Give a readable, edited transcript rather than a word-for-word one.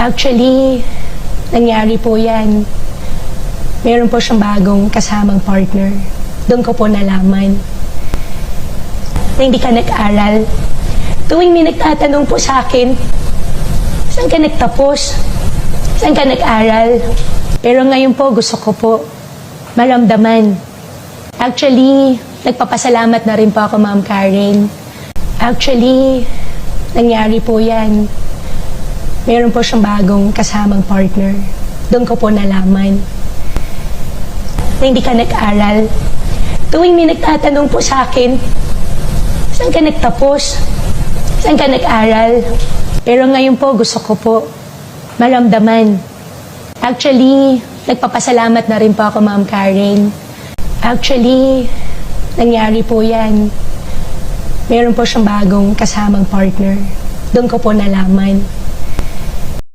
Actually, nangyari po yan. Meron po siyang bagong kasamang partner. Doon ko po nalaman na hindi ka nag-aral. Tuwing may nagtatanong po sa akin, saan ka nagtapos? Saan ka nag-aral? Pero ngayon po, gusto ko po maramdaman. Actually, nagpapasalamat na rin po ako, Ma'am Karen. Actually, nangyari po yan. Meron po siyang bagong kasamang partner. Doon ko po nalaman na hindi ka nag-aral. Tuwing may nagtatanong po sa akin, saan ka nagtapos? Saan ka nag-aral? Pero ngayon po, gusto ko po maramdaman. Actually, nagpapasalamat na rin po ako, Ma'am Karen. Actually, nangyari po yan. Meron po siyang bagong kasamang partner. Doon ko po nalaman